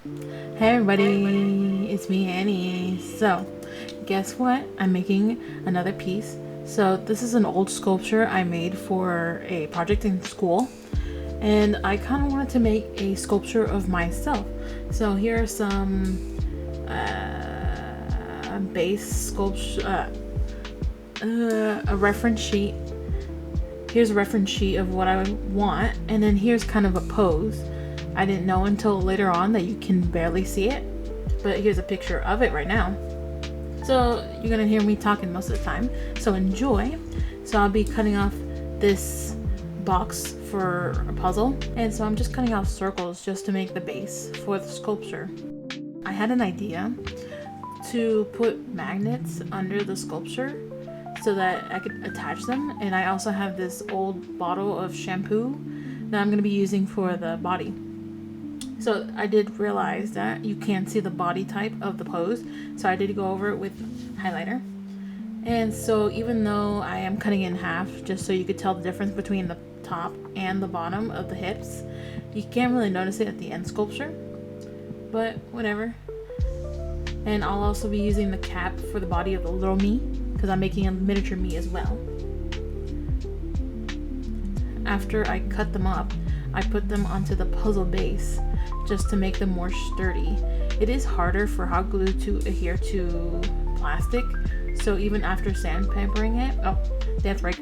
Hey everybody, it's me Annie. So, guess what? I'm making another piece. So, this is an old sculpture I made for a project in school, and I kind of wanted to make a sculpture of myself. So, here are some base sculpture, a reference sheet. Here's a reference sheet of what I want, and then here's kind of a pose. I didn't know until later on that you can barely see it, but here's a picture of it right now. So you're gonna hear me talking most of the time, so enjoy. So I'll be cutting off this box for a puzzle, and so I'm just cutting off circles just to make the base for the sculpture. I had an idea to put magnets under the sculpture so that I could attach them, and I also have this old bottle of shampoo that I'm going to be using for the body. So I did realize that you can't see the body type of the pose, so I did go over it with highlighter. And so even though I am cutting it in half just so you could tell the difference between the top and the bottom of the hips, you can't really notice it at the end sculpture, but whatever. And I'll also be using the cap for the body of the little me because I'm making a miniature me as well. After I cut them up, I put them onto the puzzle base just to make them more sturdy. It is harder for hot glue to adhere to plastic, so even after sandpapering it, oh, that's right.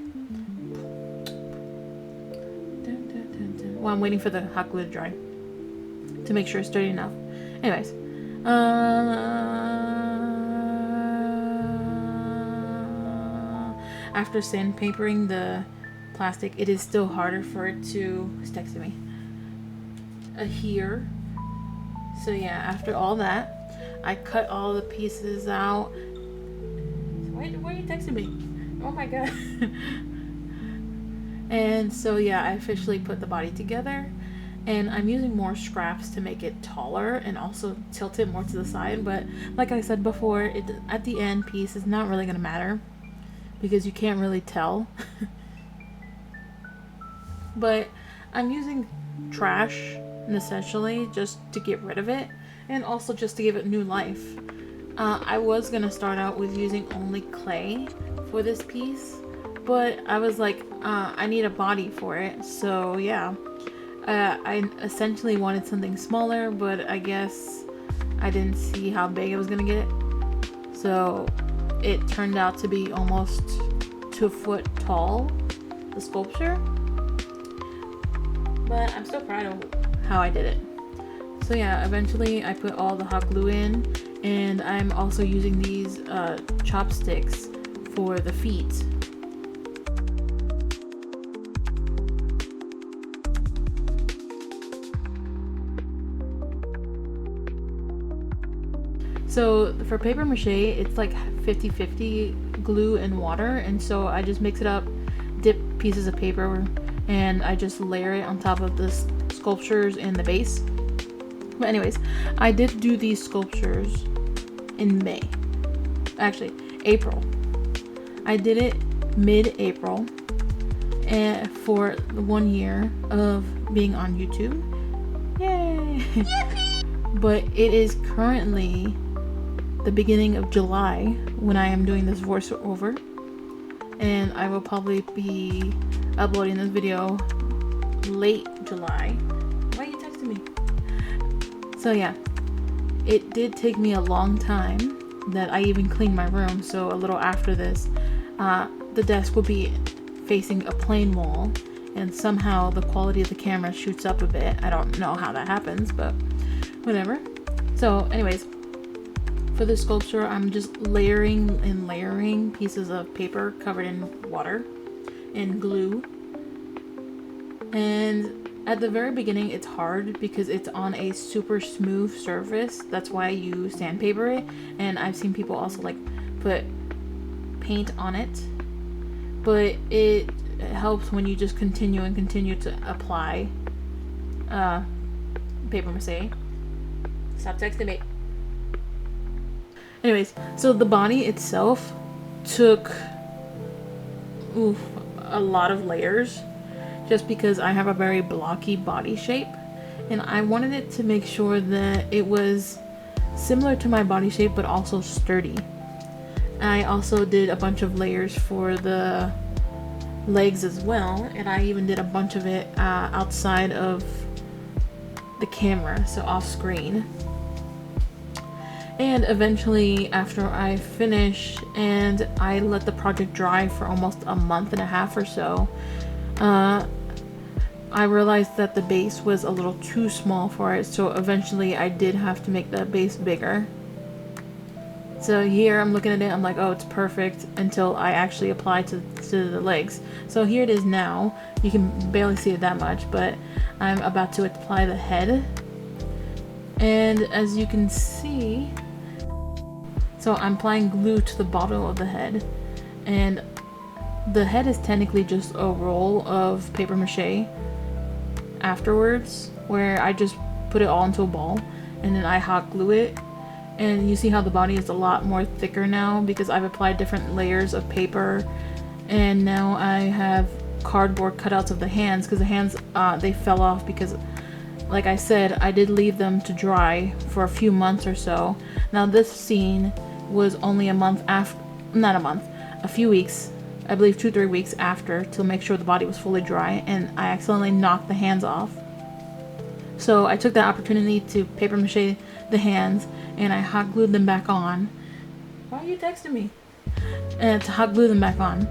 Well, I'm waiting for the hot glue to dry to make sure it's sturdy enough. Anyways, after sandpapering the plastic, it is still harder for it to stick to me. Adhere. So yeah, after all that, I cut all the pieces out. Why are you texting me? Oh my god. And so yeah, I officially put the body together, and I'm using more scraps to make it taller and also tilt it more to the side. But like I said before, it at the end piece is not really gonna matter because you can't really tell. But I'm using trash essentially just to get rid of it and also just to give it new life. I was gonna start out with using only clay for this piece, but I was like, I need a body for it, so yeah. I essentially wanted something smaller, but I guess I didn't see how big I was gonna get it, so it turned out to be almost 2 foot tall, the sculpture. But I'm still proud of how I did it. So yeah, eventually I put all the hot glue in, and I'm also using these chopsticks for the feet. So for paper mache, it's like 50-50 glue and water, and so I just mix it up, dip pieces of paper, and I just layer it on top of the sculptures in the base. But anyways, I did do these sculptures in May. Actually, April. I did it mid-April, and for 1 year of being on YouTube. Yay! But it is currently the beginning of July when I am doing this voiceover, and I will probably be uploading this video late July. Why are you texting me? So yeah, it did take me a long time that I even cleaned my room, so a little after this, the desk will be facing a plain wall, and somehow the quality of the camera shoots up a bit. I don't know how that happens, but whatever. So anyways, for the sculpture, I'm just layering and layering pieces of paper covered in water and glue. And at the very beginning, it's hard because it's on a super smooth surface. That's why you sandpaper it. And I've seen people also like put paint on it. But it helps when you just continue to apply paper mache. Stop texting me. Anyways, so the body itself took a lot of layers just because I have a very blocky body shape, and I wanted it to make sure that it was similar to my body shape but also sturdy. I also did a bunch of layers for the legs as well, and I even did a bunch of it outside of the camera, so off screen. And eventually, after I finished and I let the project dry for almost a month and a half or so, I realized that the base was a little too small for it, so eventually I did have to make the base bigger. So here I'm looking at it, I'm like, oh, it's perfect, until I actually apply to the legs. So here it is now. You can barely see it that much, but I'm about to apply the head. And as you can see, so I'm applying glue to the bottom of the head. And the head is technically just a roll of paper mache afterwards, where I just put it all into a ball and then I hot glue it. And you see how the body is a lot more thicker now because I've applied different layers of paper, and now I have cardboard cutouts of the hands, because the hands they fell off because, like I said, I did leave them to dry for a few months or so. Now this scene was only a month after, not a month, a few weeks, I believe 2-3 weeks after, to make sure the body was fully dry, and I accidentally knocked the hands off. So I took that opportunity to paper mache the hands, and I hot glued them back on. Why are you texting me? And to hot glue them back on.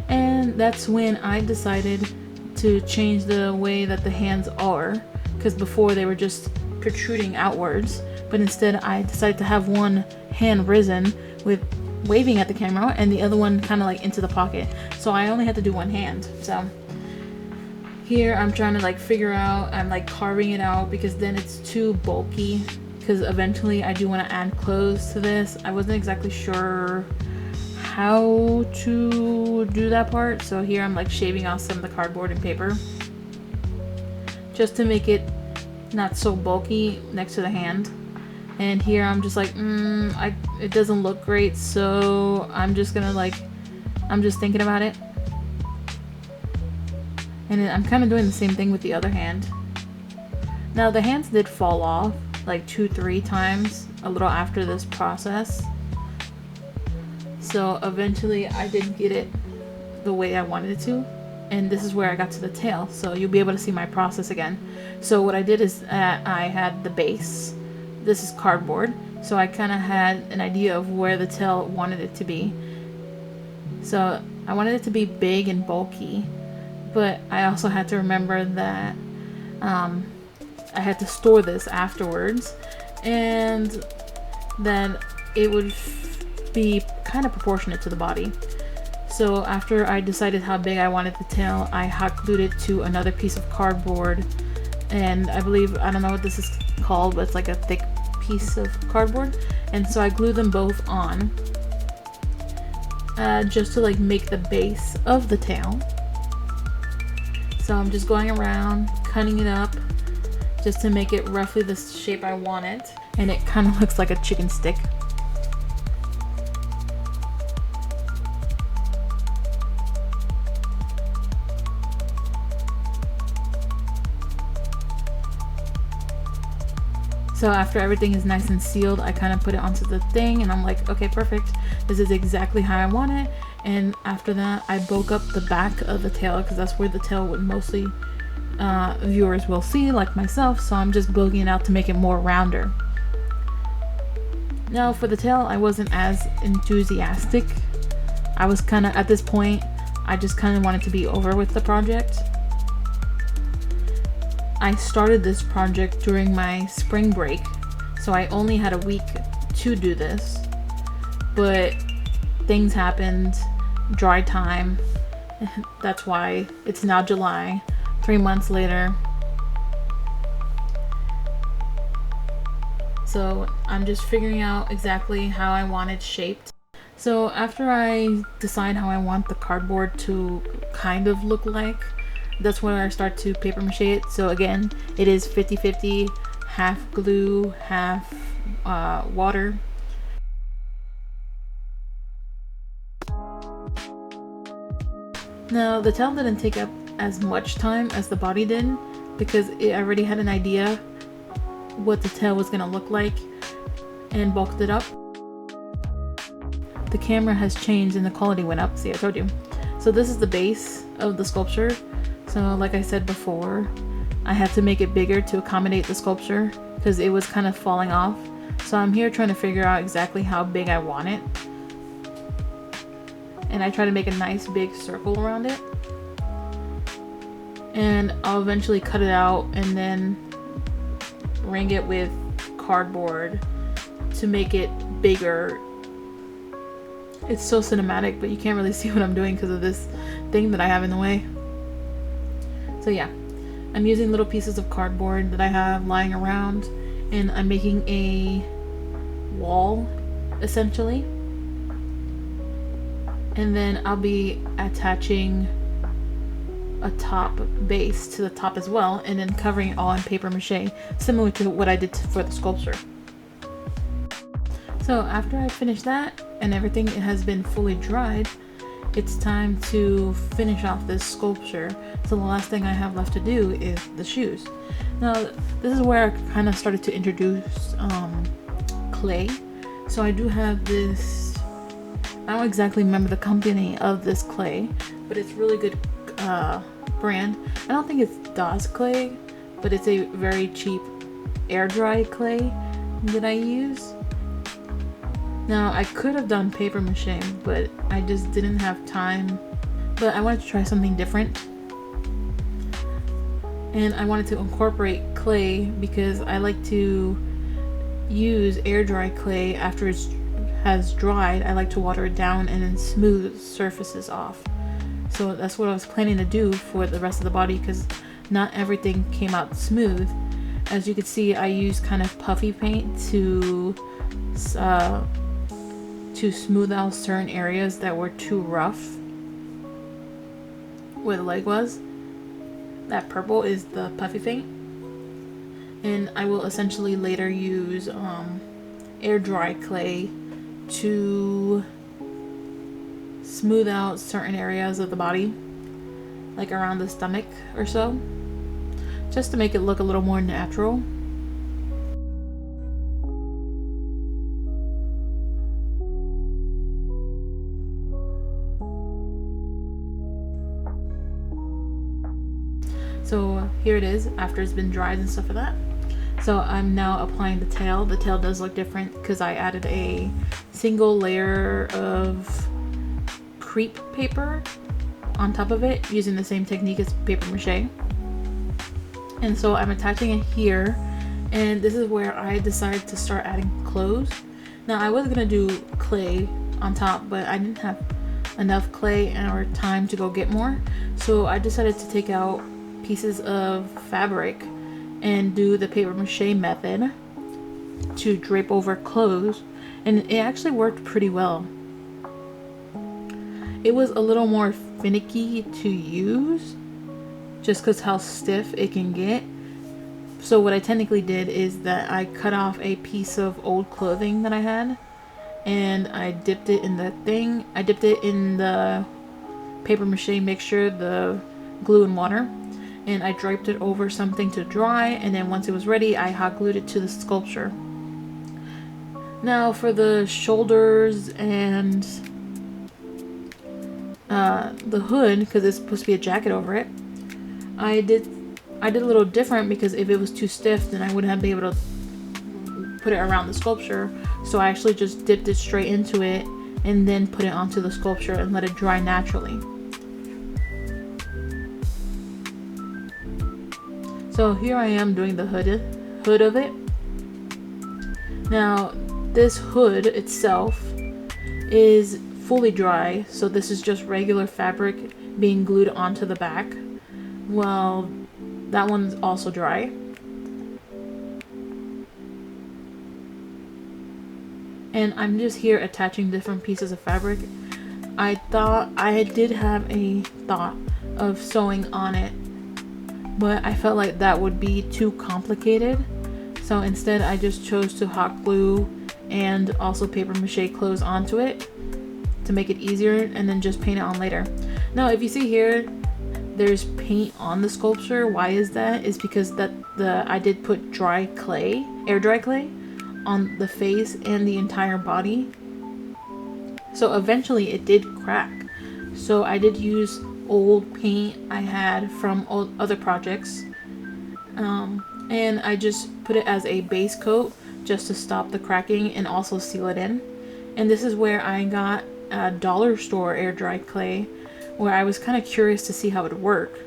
And that's when I decided to change the way that the hands are, because before they were just protruding outwards, but instead I decided to have one hand risen with waving at the camera and the other one kind of like into the pocket. So I only had to do one hand. So here I'm trying to like figure out, I'm like carving it out because then it's too bulky, because eventually I do want to add clothes to this. I wasn't exactly sure how to do that part, so here I'm like shaving off some of the cardboard and paper just to make it not so bulky next to the hand. And here I'm just like, it doesn't look great, so I'm just gonna like, I'm just thinking about it. And then I'm kind of doing the same thing with the other hand. Now the hands did fall off like 2-3 times a little after this process. So eventually I did get it the way I wanted it to. And this is where I got to the tail. So you'll be able to see my process again. So what I did is I had the base. This is cardboard. So I kind of had an idea of where the tail wanted it to be. So I wanted it to be big and bulky. But I also had to remember that I had to store this afterwards, and then it would be kind of proportionate to the body. So after I decided how big I wanted the tail, I hot glued it to another piece of cardboard, and I believe, I don't know what this is called, but it's like a thick piece of cardboard, and so I glued them both on just to like make the base of the tail. So I'm just going around cutting it up just to make it roughly the shape I want it, and it kind of looks like a chicken stick. So after everything is nice and sealed, I kind of put it onto the thing, and I'm like, okay, perfect. This is exactly how I want it. And after that, I bulk up the back of the tail, because that's where the tail would mostly viewers will see, like myself. So I'm just bulking it out to make it more rounder. Now for the tail, I wasn't as enthusiastic. I was kind of, at this point, I just kind of wanted to be over with the project. I started this project during my spring break, so I only had a week to do this, but things happened, dry time, that's why it's now July, 3 months later. So I'm just figuring out exactly how I want it shaped. So after I decide how I want the cardboard to kind of look like, that's when I start to paper mache it. So again, it is 50-50, half glue, half water. Now the tail didn't take up as much time as the body did, because I already had an idea what the tail was gonna look like and bulked it up. The camera has changed and the quality went up. See, I told you. So this is the base of the sculpture. So like I said before, I had to make it bigger to accommodate the sculpture because it was kind of falling off. So I'm here trying to figure out exactly how big I want it. And I try to make a nice big circle around it. And I'll eventually cut it out and then ring it with cardboard to make it bigger. It's so cinematic, but you can't really see what I'm doing because of this thing that I have in the way. So yeah, I'm using little pieces of cardboard that I have lying around, and I'm making a wall essentially. And then I'll be attaching a top base to the top as well, and then covering it all in paper mache, similar to what I did for the sculpture. So after I finish that and everything has been fully dried, it's time to finish off this sculpture. So the last thing I have left to do is the shoes. Now this is where I kind of started to introduce clay. So I do have this, I don't exactly remember the company of this clay, but it's really good brand. I don't think it's DOS clay, but it's a very cheap air dry clay that I use. Now I could have done paper mache, but I just didn't have time. But I wanted to try something different, and I wanted to incorporate clay because I like to use air dry clay after it has dried. I like to water it down and then smooth surfaces off. So that's what I was planning to do for the rest of the body, because not everything came out smooth. As you can see, I used kind of puffy paint to smooth out certain areas that were too rough where the leg was. That purple is the puffy paint, and I will essentially later use air dry clay to smooth out certain areas of the body, like around the stomach or so, just to make it look a little more natural. So here it is after it's been dried and stuff like that. So I'm now applying the tail. The tail does look different because I added a single layer of crepe paper on top of it using the same technique as paper mache. And so I'm attaching it here, and this is where I decided to start adding clothes. Now I was gonna do clay on top, but I didn't have enough clay or time to go get more. So I decided to take out pieces of fabric and do the paper mache method to drape over clothes, and it actually worked pretty well. It was a little more finicky to use just because how stiff it can get. So what I technically did is that I cut off a piece of old clothing that I had, and I dipped it in the thing. I dipped it in the paper mache mixture, the glue and water, and I draped it over something to dry, and then once it was ready I hot glued it to the sculpture. Now for the shoulders and the hood, because it's supposed to be a jacket over it, I did a little different, because if it was too stiff then I wouldn't have been able to put it around the sculpture. So I actually just dipped it straight into it and then put it onto the sculpture and let it dry naturally. So here I am doing the hood of it. Now this hood itself is fully dry, so this is just regular fabric being glued onto the back. Well, that one's also dry. And I'm just here attaching different pieces of fabric. I did have a thought of sewing on it, but I felt like that would be too complicated. So instead I just chose to hot glue and also paper mache clothes onto it to make it easier, and then just paint it on later. Now if you see here, there's paint on the sculpture. Why is that? Is because I did put dry clay, air dry clay, on the face and the entire body. So eventually it did crack. So I did use old paint I had from other projects. And I just put it as a base coat just to stop the cracking and also seal it in. And this is where I got a dollar store air dried clay, where I was kind of curious to see how it would work.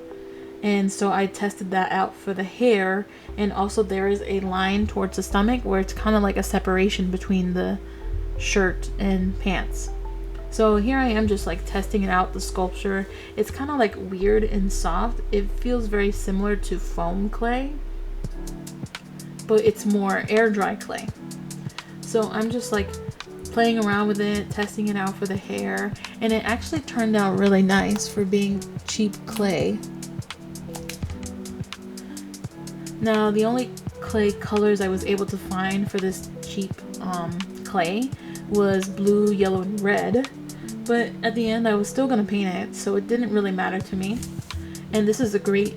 And so I tested that out for the hair, and also there is a line towards the stomach where it's kind of like a separation between the shirt and pants. So here I am just like testing it out, the sculpture. It's kind of like weird and soft. It feels very similar to foam clay, but it's more air dry clay. So I'm just like playing around with it, testing it out for the hair, and it actually turned out really nice for being cheap clay. Now the only clay colors I was able to find for this cheap clay was blue, yellow, and red, but at the end I was still gonna paint it, so it didn't really matter to me. And this is a great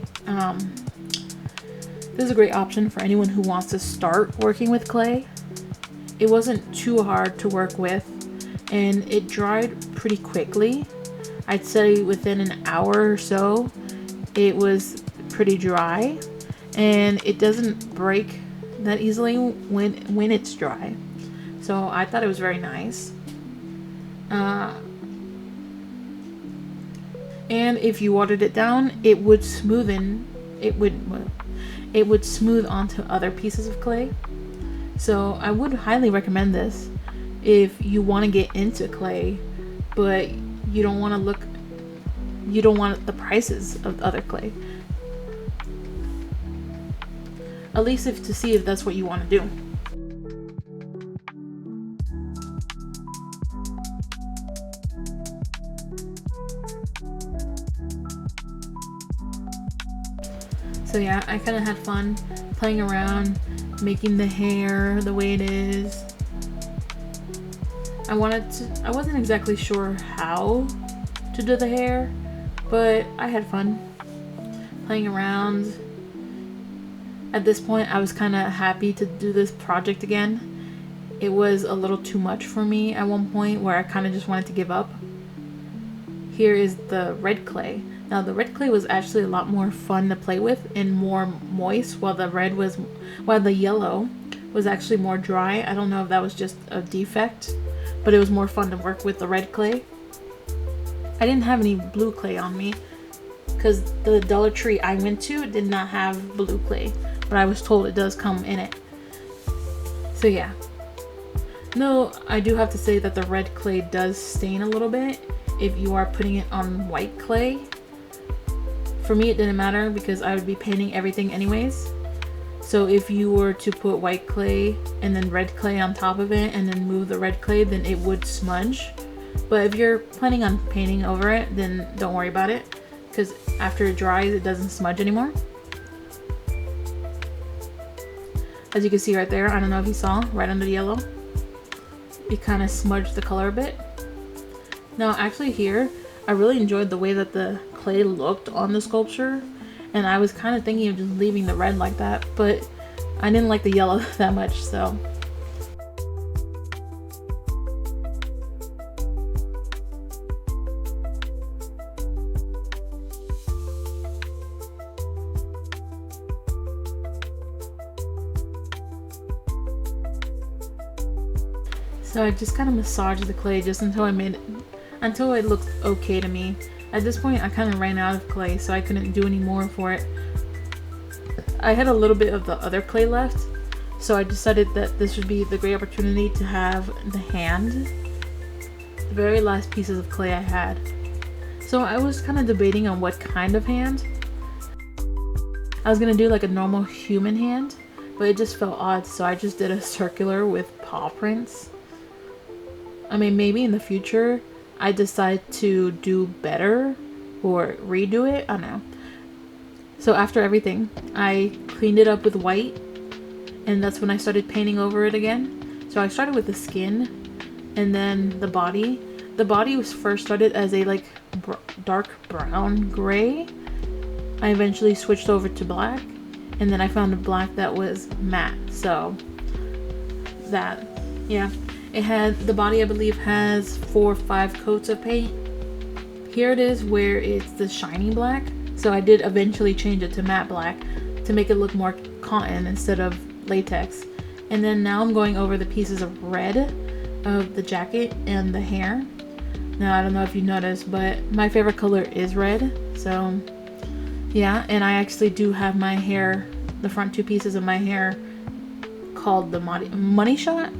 option for anyone who wants to start working with clay. It wasn't too hard to work with, and it dried pretty quickly. I'd say within an hour or so it was pretty dry, and it doesn't break that easily when it's dry. So I thought it was very nice. And if you watered it down, it would smoothen. It would smooth onto other pieces of clay. So I would highly recommend this if you want to get into clay, but you don't want the prices of other clay. At least to see if that's what you want to do. So yeah, I kind of had fun playing around, making the hair the way it is. I wasn't exactly sure how to do the hair, but I had fun playing around. At this point, I was kind of happy to do this project again. It was a little too much for me at one point where I kind of just wanted to give up. Here is the red clay. Now the red clay was actually a lot more fun to play with and more moist, while the yellow was actually more dry. I don't know if that was just a defect, but it was more fun to work with the red clay. I didn't have any blue clay on me because the Dollar Tree I went to did not have blue clay, but I was told it does come in it. So yeah. No, I do have to say that the red clay does stain a little bit if you are putting it on white clay. For me, it didn't matter because I would be painting everything anyways. So if you were to put white clay and then red clay on top of it and then move the red clay, then it would smudge. But if you're planning on painting over it, then don't worry about it, because after it dries, it doesn't smudge anymore. As you can see right there, I don't know if you saw, right under the yellow, it kind of smudged the color a bit. Now actually here, I really enjoyed the way that the clay looked on the sculpture, and I was kind of thinking of just leaving the red like that, but I didn't like the yellow that much, so. So I just kind of massaged the clay just until it looked okay to me. At this point, I kind of ran out of clay, so I couldn't do any more for it. I had a little bit of the other clay left, so I decided that this would be the great opportunity to have the hand, the very last pieces of clay I had. So I was kind of debating on what kind of hand. I was gonna do like a normal human hand, but it just felt odd, so I just did a circular with paw prints. I mean, maybe in the future I decide to do better or redo it, I don't know. So after everything, I cleaned it up with white, and that's when I started painting over it again. So I started with the skin and then the body. The body was first started as a like dark brown gray, I eventually switched over to black, and then I found a black that was matte. So that, yeah, it had, the body I believe has 4 or 5 coats of paint. Here it is where it's the shiny black. So I did eventually change it to matte black to make it look more cotton instead of latex. And then now I'm going over the pieces of red of the jacket and the hair. Now I don't know if you noticed, but my favorite color is red. So yeah, and I actually do have my hair, the front 2 pieces of my hair, called the money shot.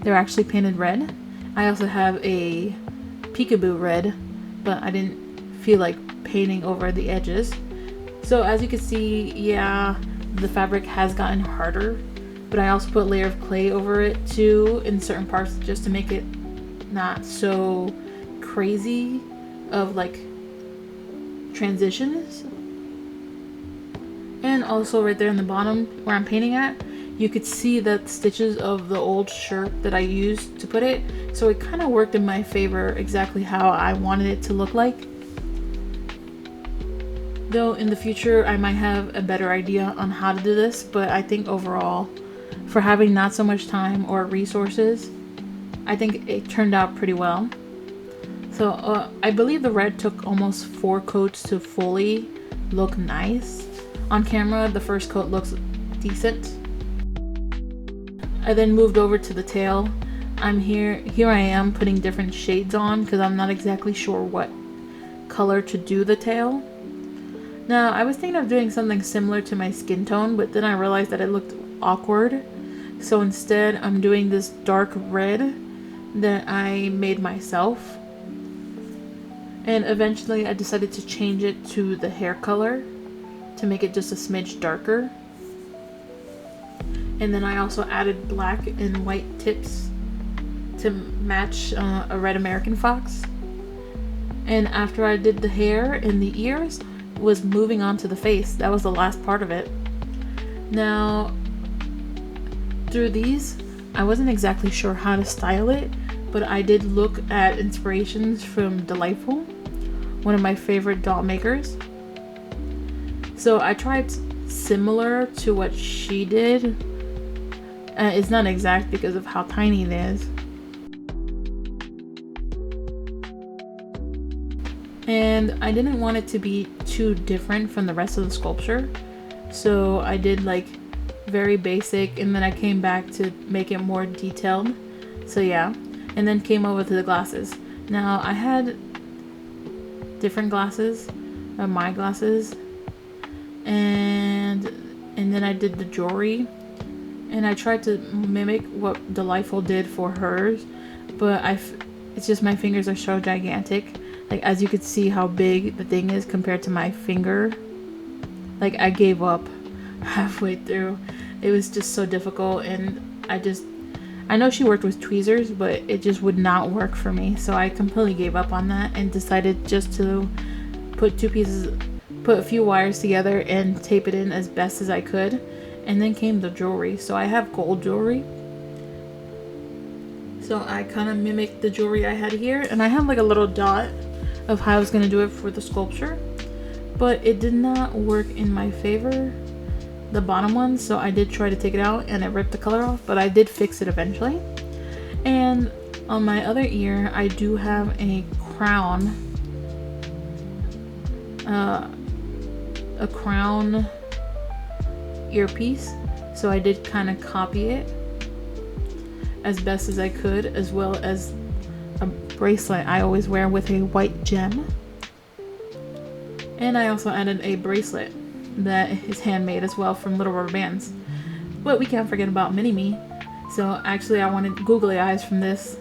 They're actually painted red. I also have a peekaboo red, but I didn't feel like painting over the edges. So as you can see, yeah, the fabric has gotten harder, but I also put a layer of clay over it too in certain parts just to make it not so crazy of like transitions. And also right there in the bottom where I'm painting at, you could see that stitches of the old shirt that I used to put it, so it kind of worked in my favor exactly how I wanted it to look like. Though in the future I might have a better idea on how to do this, but I think overall, for having not so much time or resources, I think it turned out pretty well. So I believe the red took almost 4 coats to fully look nice. On camera, the first coat looks decent. I then moved over to the tail. Here I am putting different shades on because I'm not exactly sure what color to do the tail. Now, I was thinking of doing something similar to my skin tone, but then I realized that it looked awkward. So instead, I'm doing this dark red that I made myself. And eventually, I decided to change it to the hair color to make it just a smidge darker. And then I also added black and white tips to match a red American fox. And after I did the hair and the ears, was moving on to the face. That was the last part of it. Now, through these, I wasn't exactly sure how to style it, but I did look at inspirations from Delightful, one of my favorite doll makers. So I tried similar to what she did. It's not exact because of how tiny it is. And I didn't want it to be too different from the rest of the sculpture. So I did like very basic, and then I came back to make it more detailed. So yeah, and then came over to the glasses. Now I had different glasses, my glasses, and then I did the jewelry, and I tried to mimic what Delightful did for hers, but it's just my fingers are so gigantic. Like, as you could see how big the thing is compared to my finger. Like, I gave up halfway through. It was just so difficult, and I know she worked with tweezers, but it just would not work for me. So I completely gave up on that and decided just to put a few wires together and tape it in as best as I could. And then came the jewelry. So I have gold jewelry. So I kind of mimicked the jewelry I had here, and I had like a little dot of how I was going to do it for the sculpture, but it did not work in my favor, the bottom one. So I did try to take it out and it ripped the color off, but I did fix it eventually. And on my other ear, I do have a crown earpiece, so I did kind of copy it as best as I could, as well as a bracelet I always wear with a white gem. And I also added a bracelet that is handmade as well from Little Rubber Bands. But we can't forget about Mini-Me. So actually I wanted googly eyes from this.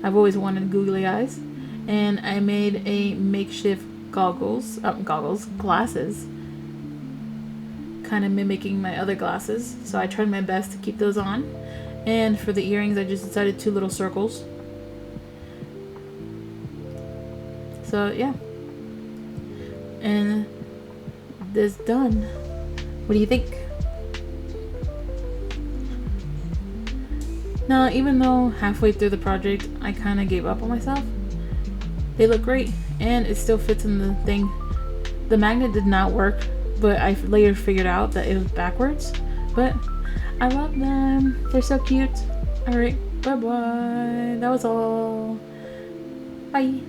I've always wanted googly eyes. And I made a makeshift glasses, kind of mimicking my other glasses. So I tried my best to keep those on. And for the earrings, I just decided 2 little circles. So yeah, and this done. What do you think? Now, even though halfway through the project I kind of gave up on myself, they look great, and it still fits in the thing. The magnet did not work but I later figured out that it was backwards. But I love them. They're so cute. Alright, bye bye. That was all. Bye.